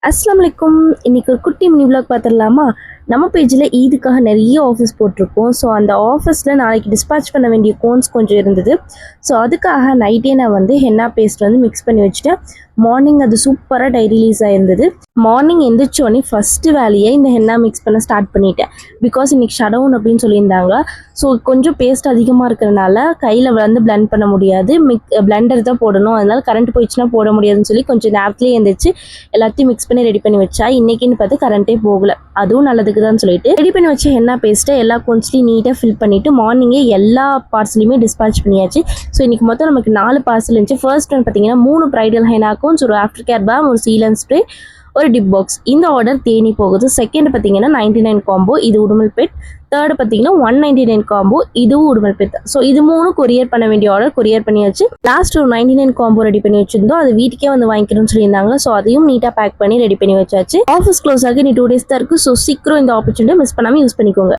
அஸ்ஸலாமு அலைக்கும். இன்னைக்கு ஒரு குட்டி மினி விலாக் பார்த்துடலாமா? நம்ம பேஜில் ஈதுக்காக நிறைய ஆஃபர்ஸ் போட்டிருக்கோம். ஸோ அந்த ஆஃபர்ஸில் நாளைக்கு டிஸ்பேச் பண்ண வேண்டிய கோன்ஸ் கொஞ்சம் இருந்தது. ஸோ அதுக்காக நைட்டே நான் வந்து ஹென்னா பேஸ்ட் வந்து மிக்ஸ் பண்ணி வச்சுட்டேன். மார்னிங் அது சூப்பராக டை ரிலீஸ் ஆகிருந்தது. மார்னிங் எந்திரிச்சோடனே ஃபஸ்ட்டு வேலையை இந்த ஹென்னா மிக்ஸ் பண்ண ஸ்டார்ட் பண்ணிட்டேன். பிகாஸ் இன்றைக்கி ஷடவுன் அப்படின்னு சொல்லியிருந்தாங்க. ஸோ கொஞ்சம் பேஸ்ட் அதிகமாக இருக்கிறனால கையில் வந்து பிளெண்ட் பண்ண முடியாது, பிளெண்டர் தான் போடணும். அதனால கரண்ட் போயிடுச்சுன்னா போட முடியாதுன்னு சொல்லி கொஞ்சம் நேரத்துலேயே எழுந்திரிச்சு எல்லாத்தையும் மிக்ஸ் பண்ணி ரெடி பண்ணி வச்சா இன்றைக்கின்னு பார்த்து கரண்ட்டே போகலை. அதுவும் நல்லதுக்கு தான் சொல்லிட்டு ரெடி பண்ணி வச்ச ஹென்னா பேஸ்ட்டை எல்லா கோன்ஸ்லையும் நீட்டாக ஃபில் பண்ணிவிட்டு மார்னிங்கே எல்லா பார்சலையுமே டிஸ்பேச் பண்ணியாச்சு. ஸோ இன்றைக்கி மொத்தம் நமக்கு 4 பார்சல் இருந்துச்சு. ஃபர்ஸ்ட் ஒன் பார்த்தீங்கன்னா 3 ப்ரைடல் ஹென்னா கோன்ஸ், ஒரு ஆஃப்டர் கேர் பாம், ஒரு சீலன் ஸ்ப்ரே, ஒரு டிப் பாக்ஸ். இந்த ஆர்டர் தேனி போகுது. செகண்ட் பார்த்தீங்கன்னா 99 காம்போ, இது உடுமல் பெட். தேர்டு பார்த்தீங்கன்னா 199 காம்போ, இதுவும் உடுமல் பெட். ஸோ இது 3 கொரியர் பண்ண வேண்டிய ஆர்டர் கொரியர் பண்ணியாச்சு. லாஸ்ட் ஒரு 99 காம்போ ரெடி பண்ணி வச்சிருந்தோம். அது வீட்டுக்கே வந்து வாங்கிக்கணும்னு சொல்லியிருந்தாங்க. ஸோ அதையும் நீட்டாக பேக் பண்ணி ரெடி பண்ணி வச்சாச்சு. ஆஃபீஸ் க்ளோஸ் ஆகி நீ 2 days தான் இருக்குது. ஸோ சீக்கிரம் இந்த ஆப்பர்ச்சுனிட்டியை மிஸ் பண்ணாமல் யூஸ் பண்ணிக்கோங்க.